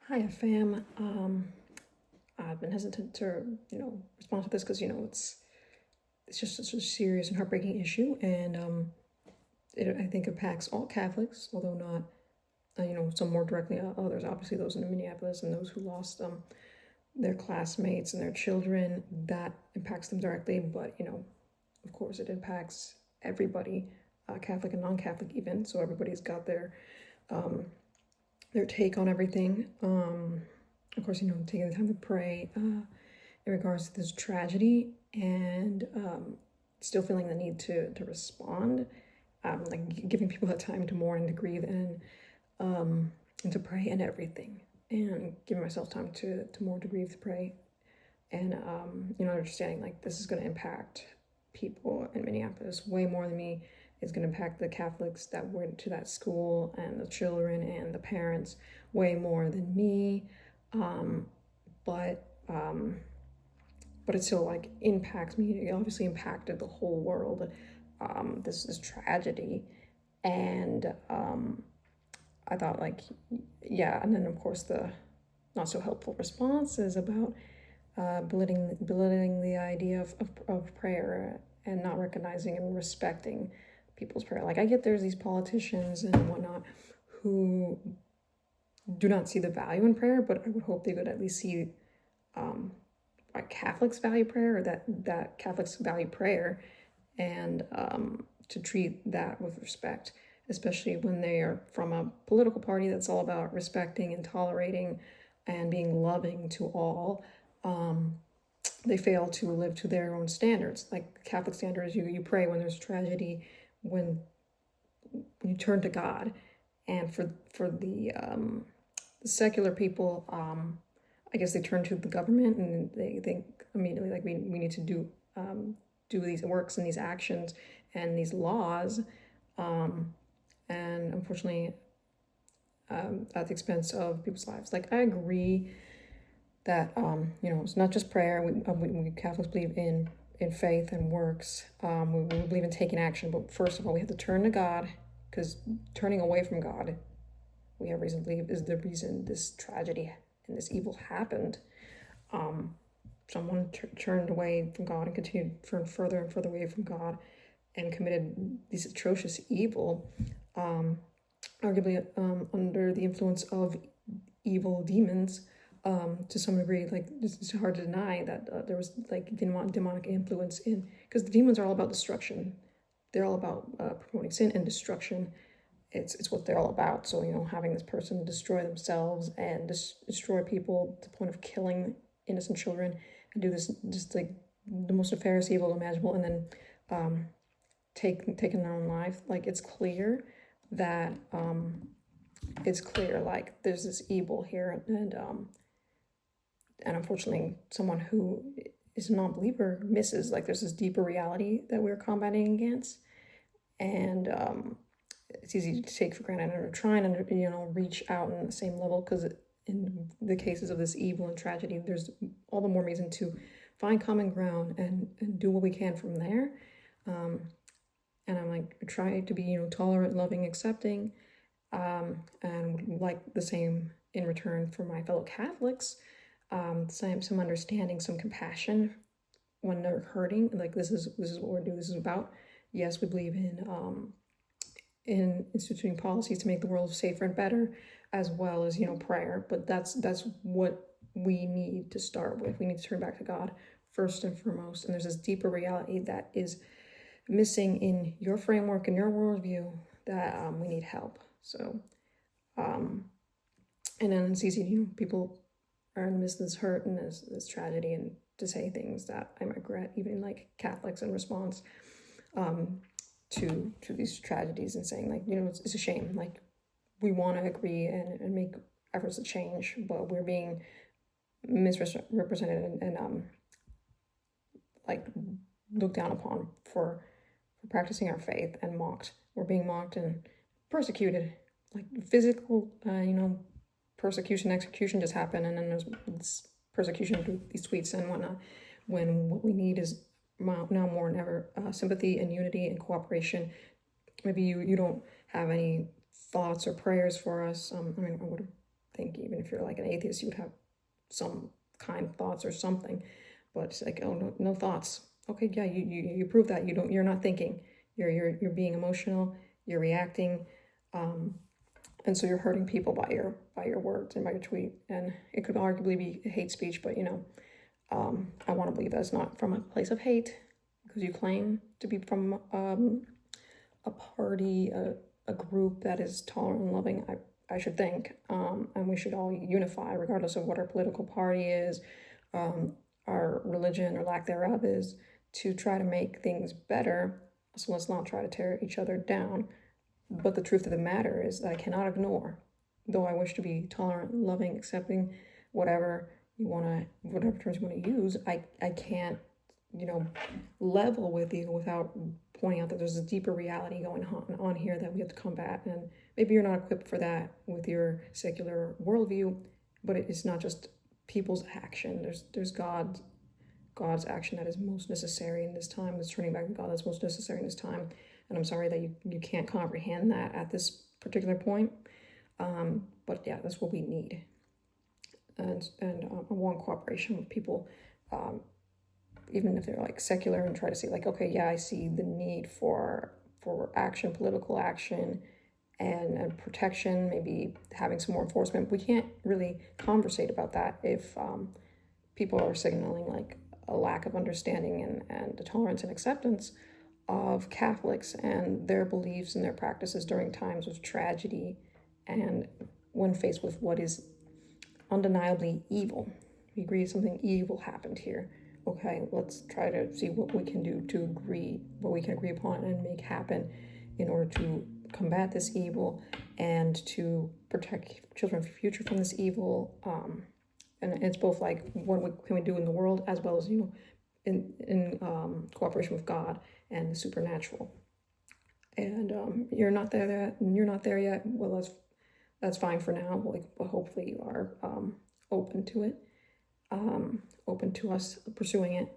Hi, fam. I've been hesitant to, respond to this because it's just such a serious and heartbreaking issue, and it I think impacts all Catholics, although not, some more directly others. Obviously, those in Minneapolis and those who lost their classmates and their children, that impacts them directly. But of course, it impacts everybody, Catholic and non-Catholic even. So everybody's got um, their take on everything. Of course, taking the time to pray in regards to this tragedy and still feeling the need to respond, like giving people the time to mourn and to grieve and to pray and everything, and giving myself time to mourn, to grieve, to pray, and understanding like this is going to impact people in Minneapolis way more than me. It's going to impact the Catholics that went to that school and the children and the parents way more than me. Um, but um, but it still like impacts me. It obviously impacted the whole world. This tragedy, and I thought like, yeah, and then of course the not so helpful response is about belittling the idea of prayer and not recognizing and respecting people's prayer. Like I get there's these politicians and whatnot who do not see the value in prayer, but I would hope they would at least see like Catholics value prayer, or that Catholics value prayer, and to treat that with respect, especially when they are from a political party that's all about respecting and tolerating and being loving to all. They fail to live to their own standards. Like Catholic standards, you pray when there's tragedy, when you turn to God, and for the secular people, I guess they turn to the government and they think immediately like we need to do these works and these actions and these laws, and unfortunately, at the expense of people's lives. Like I agree that it's not just prayer. We Catholics believe in faith and works. We believe in taking action, but first of all, we have to turn to God, because turning away from God, we have reason to believe, is the reason this tragedy and this evil happened. Someone turned away from God and continued to turn further and further away from God and committed these atrocious evil, arguably under the influence of evil demons. To some degree, like it's hard to deny that there was like demonic influence in, because the demons are all about destruction. They're all about promoting sin and destruction. It's what they're all about. So having this person destroy themselves and destroy people to the point of killing innocent children and do this just like the most nefarious evil imaginable, and then taking their own life. Like it's clear that like there's this evil here, and unfortunately someone who is a non-believer misses like there's this deeper reality that we're combating against, and it's easy to take for granted or try and reach out on the same level, because in the cases of this evil and tragedy, there's all the more reason to find common ground and do what we can from there. And I'm like try to be tolerant, loving, accepting, and would like the same in return for my fellow Catholics. Some understanding, some compassion when they're hurting. Like this is what we're doing. This is about. Yes, we believe in instituting policies to make the world safer and better, as well as prayer. But that's what we need to start with. We need to turn back to God first and foremost. And there's this deeper reality that is missing in your framework and your worldview that we need help. So, and then it's easy, people are in the midst of this hurt and this tragedy, and to say things that I regret, even like Catholics in response to these tragedies, and saying like, it's a shame. Like we want to agree and make efforts to change, but we're being misrepresented and like looked down upon for practicing our faith, and mocked. We're being mocked and persecuted, like physical, persecution, execution just happened, and then there's this persecution through these tweets and whatnot, when what we need is now more than ever sympathy and unity and cooperation. Maybe you don't have any thoughts or prayers for us. I would think even if you're like an atheist, you would have some kind thoughts or something. But it's like, oh, no, no thoughts. Okay, yeah, you prove that you're not thinking. You're being emotional. You're reacting, and so you're hurting people by your words and by your tweet. And it could arguably be hate speech, but I want to believe that it's not from a place of hate, because you claim to be from a party, a group that is tolerant and loving. I should think, and we should all unify regardless of what our political party is, our religion or lack thereof is, to try to make things better. So let's not try to tear each other down. But the truth of the matter is that I cannot ignore, though I wish to be tolerant, loving, accepting, whatever terms you want to use, I can't, level with you without pointing out that there's a deeper reality going on here that we have to combat. And maybe you're not equipped for that with your secular worldview, but it's not just people's action. There's God's action that is most necessary in this time. It's turning back to God that's most necessary in this time. And I'm sorry that you can't comprehend that at this particular point. But yeah, that's what we need. And I want cooperation with people, even if they're like secular, and try to see like, okay, yeah, I see the need for action, political action, and protection, maybe having some more enforcement. We can't really conversate about that if people are signaling like a lack of understanding and tolerance and acceptance of Catholics and their beliefs and their practices during times of tragedy, and when faced with what is undeniably evil. We agree something evil happened here. Okay, let's try to see what we can do to what we can agree upon and make happen in order to combat this evil and to protect children's future from this evil. And it's both like what can we do in the world, as well as in cooperation with God and the supernatural. And you're not there yet. Well, that's fine for now. But hopefully you are open to it, open to us pursuing it.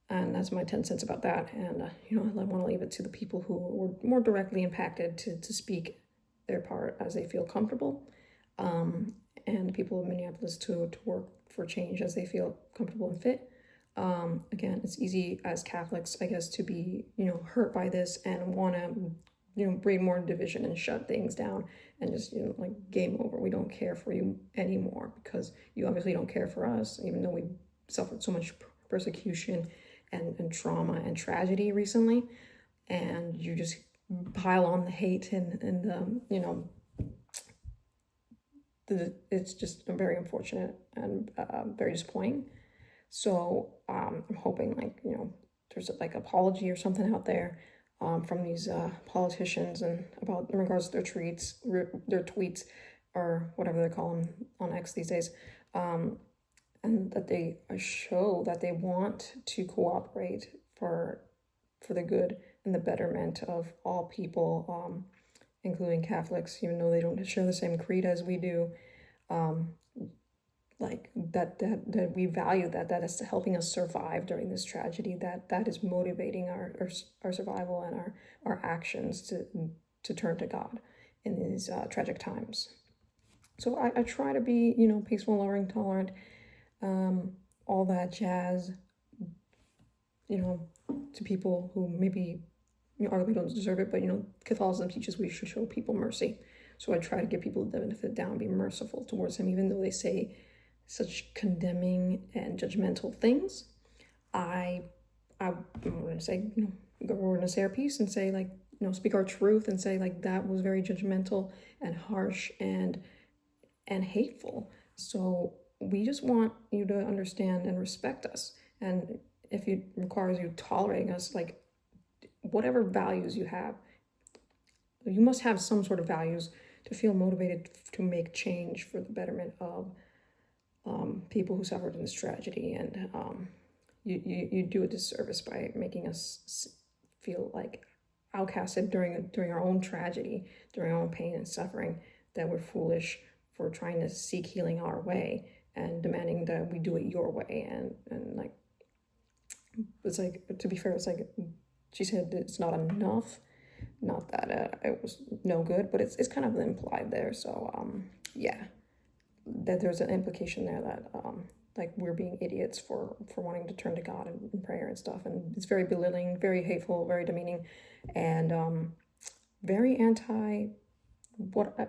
And that's my 10 cents about that. And I want to leave it to the people who were more directly impacted to speak their part as they feel comfortable, and the people of Minneapolis to work for change as they feel comfortable and fit. Again, it's easy as Catholics, I guess, to be hurt by this and want to bring more division and shut things down and just like game over. We don't care for you anymore because you obviously don't care for us, even though we suffered so much persecution and trauma and tragedy recently, and you just pile on the hate and it's just very unfortunate and very disappointing. So I'm hoping there's like apology or something out there from these politicians and in regards to their tweets or whatever they call them on X these days, and that they show that they want to cooperate for the good and the betterment of all people, including Catholics, even though they don't share the same creed as we do. Like that we value that is helping us survive during this tragedy, that is motivating our survival and our actions to turn to God in these tragic times. So I try to be peaceful, loving, tolerant, all that jazz, to people who maybe arguably don't deserve it, but Catholicism teaches we should show people mercy. So I try to give people the benefit of the doubt and be merciful towards them, even though they say such condemning and judgmental things. I'm going to say, we're going to say our piece and say speak our truth and say that was very judgmental and harsh and hateful. So we just want you to understand and respect us. And if it requires you tolerating us, whatever values you have, you must have some sort of values to feel motivated to make change for the betterment of people who suffered in this tragedy. And you do a disservice by making us feel like outcasted during our own tragedy, during our own pain and suffering, that we're foolish for trying to seek healing our way and demanding that we do it your way. And it's to be fair, it's she said it's not enough, not that it was no good, but it's kind of implied there. So yeah, that there's an implication there that like we're being idiots for wanting to turn to God in prayer and stuff, and it's very belittling, very hateful, very demeaning, and very anti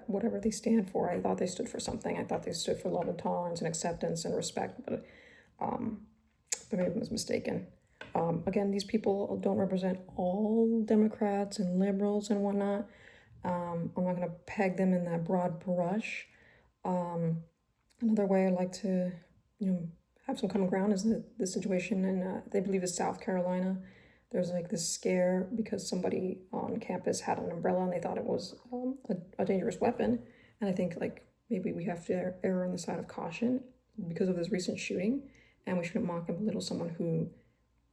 whatever they stand for. I thought they stood for something. I thought they stood for love and tolerance and acceptance and respect, but maybe I was mistaken. Again, these people don't represent all Democrats and liberals and whatnot. I'm not going to peg them in that broad brush. Another way I like to, have some common ground is the situation in, they believe it's South Carolina. There's like this scare because somebody on campus had an umbrella and they thought it was a dangerous weapon. And I think like maybe we have to err on the side of caution because of this recent shooting, and we shouldn't mock and belittle someone who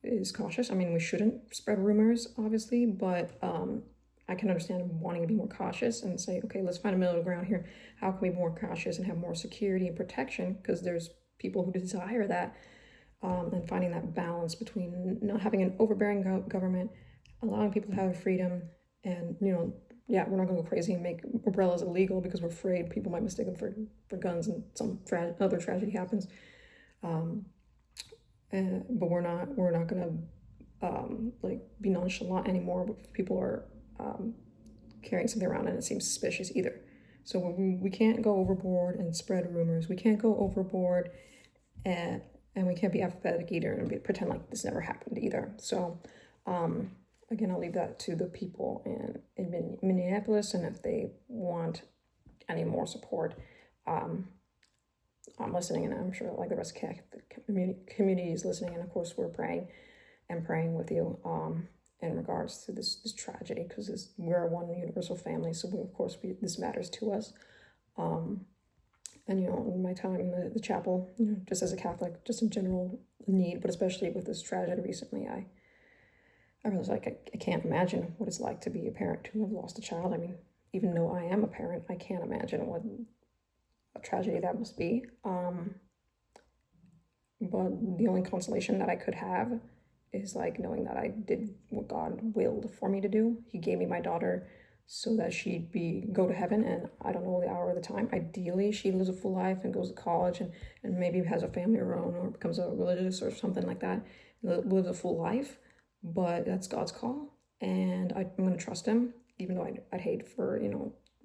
is cautious. I mean, we shouldn't spread rumors, obviously, but I can understand wanting to be more cautious and say, okay, let's find a middle ground here. How can we be more cautious and have more security and protection? Because there's people who desire that, and finding that balance between not having an overbearing government, allowing people to have freedom, and we're not going to go crazy and make umbrellas illegal because we're afraid people might mistake them for guns and some other tragedy happens. But we're not going to like be nonchalant anymore. But people are carrying something around and it seems suspicious either. So we can't go overboard and spread rumors. We can't go overboard and we can't be apathetic either and pretend like this never happened either. So again, I'll leave that to the people in Minneapolis, and if they want any more support, I'm listening, and I'm sure like the rest of the community is listening, and of course we're praying with you in regards to this tragedy, because we're one universal family, so this matters to us. And in my time in the chapel, just as a Catholic, just in general need, but especially with this tragedy recently, I realized like I can't imagine what it's like to be a parent to have lost a child. I mean, even though I am a parent, I can't imagine what a tragedy that must be. But the only consolation that I could have is like knowing that I did what God willed for me to do. He gave me my daughter so that she'd go to heaven, and I don't know the hour or the time. Ideally, she lives a full life and goes to college and maybe has a family of her own or becomes a religious or something like that, lives a full life. But that's God's call, and I'm going to trust him, even though I'd hate for,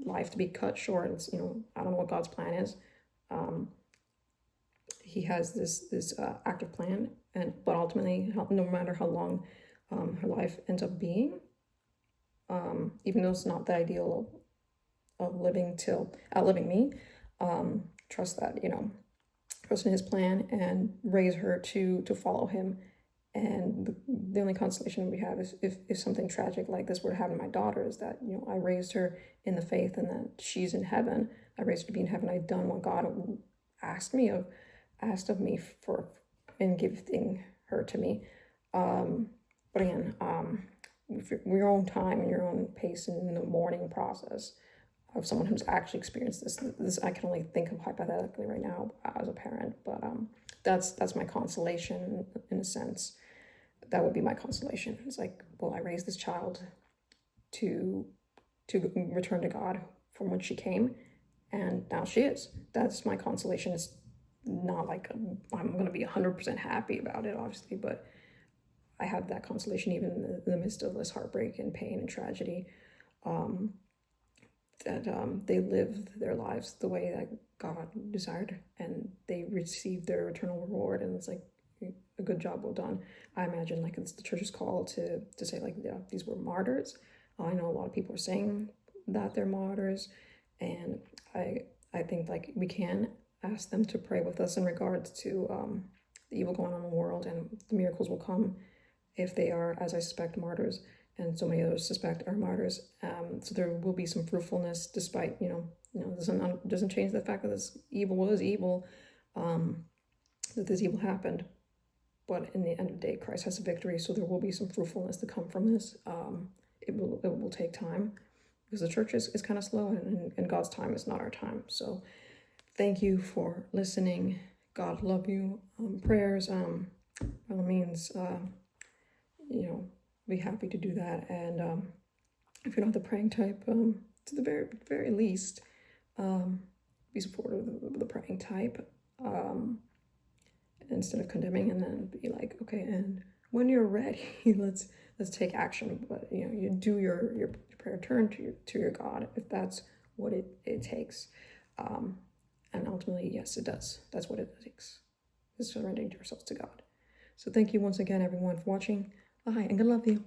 life to be cut short. It's, I don't know what God's plan is. He has this active plan, but ultimately, no matter how long her life ends up being, even though it's not the ideal of living till outliving me, trust that, trust in his plan and raise her to follow him. And the only consolation we have is if something tragic like this were to happen to my daughter, is that, I raised her in the faith and that she's in heaven. I raised her to be in heaven. I've done what God asked of me for in gifting her to me. But again, your own time and your own pace in the mourning process of someone who's actually experienced this I can only think of hypothetically right now as a parent, but that's my consolation in a sense. That would be my consolation. It's like, well, I raised this child to return to God from which she came, and now she is. That's my consolation. It's not like I'm going to be 100% happy about it, obviously, but I have that consolation even in the midst of this heartbreak and pain and tragedy, that they lived their lives the way that God desired, and they received their eternal reward, and it's like a good job, well done. I imagine like it's the church's call to say like, yeah, these were martyrs. I know a lot of people are saying that they're martyrs, and I think like we can ask them to pray with us in regards to the evil going on in the world, and the miracles will come if they are, as I suspect, martyrs, and so many others suspect are martyrs. So there will be some fruitfulness, despite doesn't change the fact that this evil was evil, that this evil happened. But in the end of the day, Christ has a victory, so there will be some fruitfulness to come from this. It will take time, because the church is kind of slow, and God's time is not our time. So thank you for listening. God love you. Prayers, by all means, be happy to do that. And if you're not the praying type, to the very, very least, be supportive of the praying type, instead of condemning, and then be like, okay, and when you're ready, let's take action. But you do your prayer, turn to your God if that's what it takes. And ultimately, yes, it does. That's what it takes, is surrendering yourselves to God. So thank you once again, everyone, for watching. Bye, and God love you.